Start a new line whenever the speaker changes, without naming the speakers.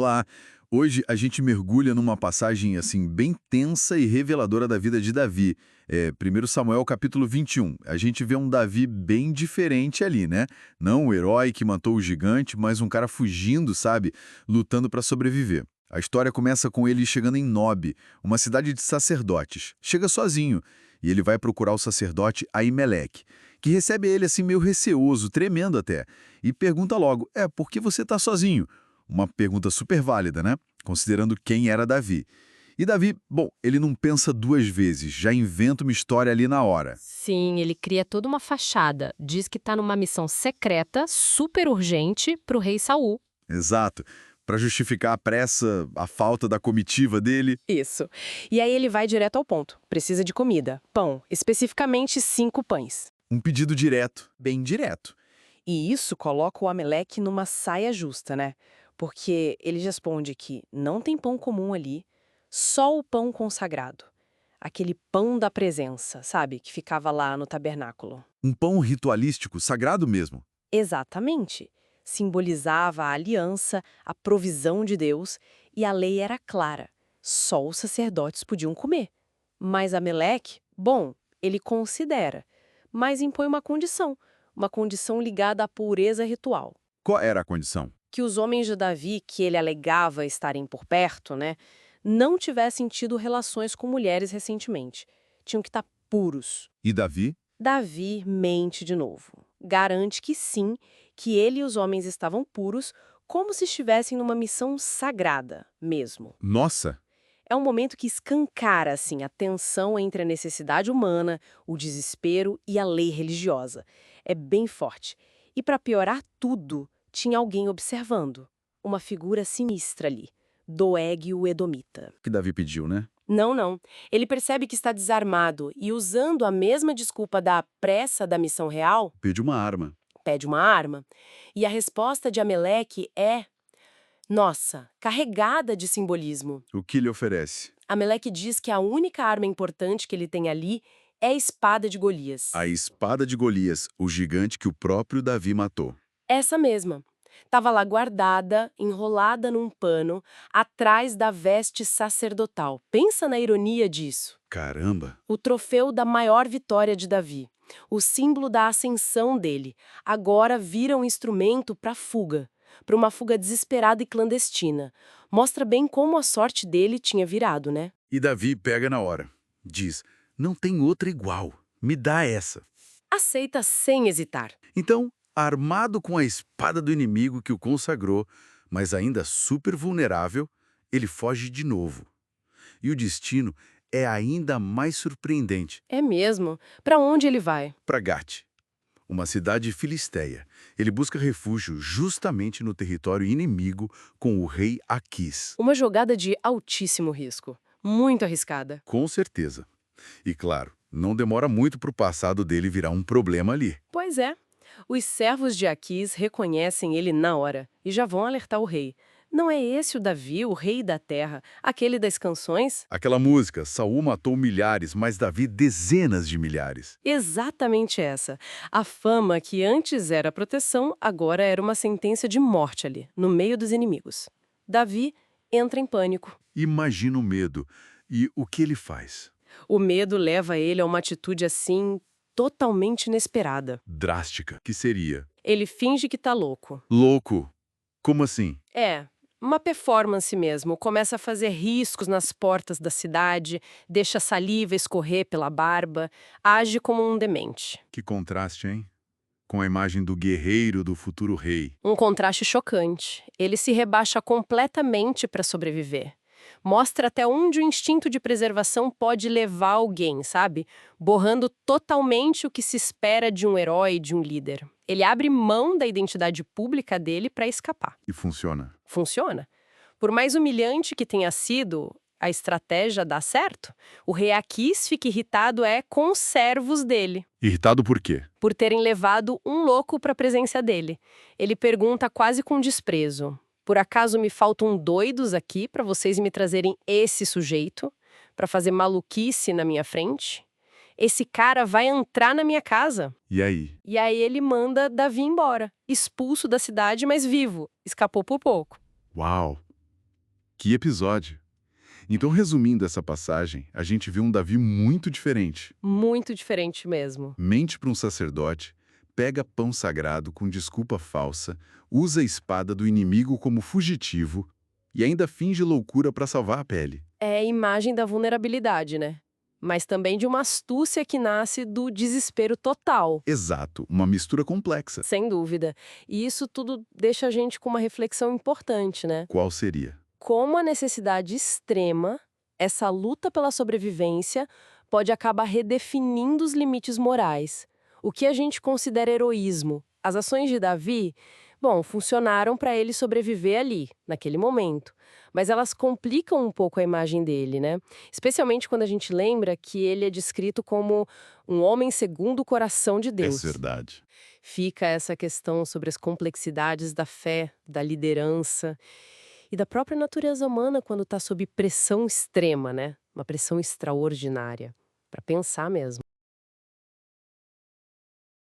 Olá! Hoje a gente mergulha numa passagem assim bem tensa e reveladora da vida de Davi. 1 Samuel capítulo 21. A gente vê um Davi bem diferente ali, né? Não o herói que matou o gigante, mas um cara fugindo, sabe? Lutando para sobreviver. A história começa com ele chegando em Nob, uma cidade de sacerdotes. Chega sozinho e ele vai procurar o sacerdote Aimeleque, que recebe ele assim meio receoso, tremendo até, e pergunta logo: por que você está sozinho? Uma pergunta super válida, né? Considerando quem era Davi. E Davi, bom, ele não pensa duas vezes, já inventa uma história ali na hora.
Sim, ele cria toda uma fachada. Diz que está numa missão secreta, super urgente, para o rei Saul.
Exato. Para justificar a pressa, a falta da comitiva dele.
Isso. E aí ele vai direto ao ponto. Precisa de comida. Pão. Especificamente 5 pães.
Um pedido direto, bem direto.
E isso coloca o Ameleque numa saia justa, né? Porque ele responde que não tem pão comum ali, só o pão consagrado. Aquele pão da presença, sabe? Que ficava lá no tabernáculo.
Um pão ritualístico, sagrado mesmo.
Exatamente. Simbolizava a aliança, a provisão de Deus, e a lei era clara. Só os sacerdotes podiam comer. Mas Ameleque, bom, ele considera, mas impõe uma condição ligada à pureza ritual.
Qual era a condição?
Que os homens de Davi, que ele alegava estarem por perto, né, não tivessem tido relações com mulheres recentemente. Tinham que estar puros.
E Davi?
Davi mente de novo. Garante que sim, que ele e os homens estavam puros, como se estivessem numa missão sagrada mesmo.
Nossa!
É um momento que escancara, assim, a tensão entre a necessidade humana, o desespero e a lei religiosa. É bem forte. E para piorar tudo, tinha alguém observando. Uma figura sinistra ali. Doeg o Edomita.
Que Davi pediu, né?
Não. Ele percebe que está desarmado e, usando a mesma desculpa da pressa da missão real,
Pediu uma arma.
pede uma arma. E a resposta de Ameleque é, nossa, carregada de simbolismo.
O que lhe oferece?
Ameleque diz que a única arma importante que ele tem ali é a espada de Golias.
A espada de Golias, o gigante que o próprio Davi matou.
Essa mesma. Estava lá guardada, enrolada num pano, atrás da veste sacerdotal. Pensa na ironia disso.
Caramba!
O troféu da maior vitória de Davi. O símbolo da ascensão dele. Agora vira um instrumento para fuga. Para uma fuga desesperada e clandestina. Mostra bem como a sorte dele tinha virado, né?
E Davi pega na hora. Diz, não tem outra igual. Me dá essa.
Aceita sem hesitar.
Então, armado com a espada do inimigo que o consagrou, mas ainda super vulnerável, ele foge de novo. E o destino é ainda mais surpreendente.
É mesmo? Para onde ele vai?
Para Gate, uma cidade filisteia. Ele busca refúgio justamente no território inimigo com o rei Aquis.
Uma jogada de altíssimo risco. Muito arriscada.
Com certeza. E claro, não demora muito para o passado dele virar um problema ali.
Pois é. Os servos de Aquis reconhecem ele na hora e já vão alertar o rei. Não é esse o Davi, o rei da terra, aquele das canções?
Aquela música, Saul matou milhares, mas Davi dezenas de milhares.
Exatamente essa. A fama que antes era proteção, agora era uma sentença de morte ali, no meio dos inimigos. Davi entra em pânico.
Imagina o medo. E o que ele faz?
O medo leva ele a uma atitude assim, totalmente inesperada.
Drástica. Que seria?
Ele finge que tá louco.
Louco. Como assim?
Uma performance mesmo. Começa a fazer riscos nas portas da cidade, deixa a saliva escorrer pela barba, age como um demente.
Que contraste, hein? Com a imagem do guerreiro do futuro rei.
Um contraste chocante. Ele se rebaixa completamente para sobreviver. Mostra até onde o instinto de preservação pode levar alguém, sabe? Borrando totalmente o que se espera de um herói, de um líder. Ele abre mão da identidade pública dele para escapar.
E funciona.
Funciona. Por mais humilhante que tenha sido, a estratégia dá certo. O rei Aquis fica irritado com os servos dele,
Irritado por quê?
por terem levado um louco para a presença dele. Ele pergunta quase com desprezo: por acaso me faltam doidos aqui para vocês me trazerem esse sujeito, para fazer maluquice na minha frente? Esse cara vai entrar na minha casa.
E aí?
E aí ele manda Davi embora, expulso da cidade, mas vivo. Escapou por pouco.
Uau!
Que episódio! Então, resumindo essa passagem, a gente vê um Davi muito diferente.
Muito diferente mesmo.
Mente para um sacerdote, pega pão sagrado com desculpa falsa, usa a espada do inimigo como fugitivo e ainda finge loucura para salvar a pele.
É a imagem da vulnerabilidade, né? Mas também de uma astúcia que nasce do desespero total.
Exato, uma mistura complexa.
Sem dúvida. E isso tudo deixa a gente com uma reflexão importante, né?
Qual seria?
Como a necessidade extrema, essa luta pela sobrevivência, pode acabar redefinindo os limites morais. O que a gente considera heroísmo? As ações de Davi, bom, funcionaram para ele sobreviver ali, naquele momento. Mas elas complicam um pouco a imagem dele, né? Especialmente quando a gente lembra que ele é descrito como um homem segundo o coração de Deus.
É verdade.
Fica essa questão sobre as complexidades da fé, da liderança e da própria natureza humana quando está sob pressão extrema, né? Uma pressão extraordinária. Para pensar mesmo.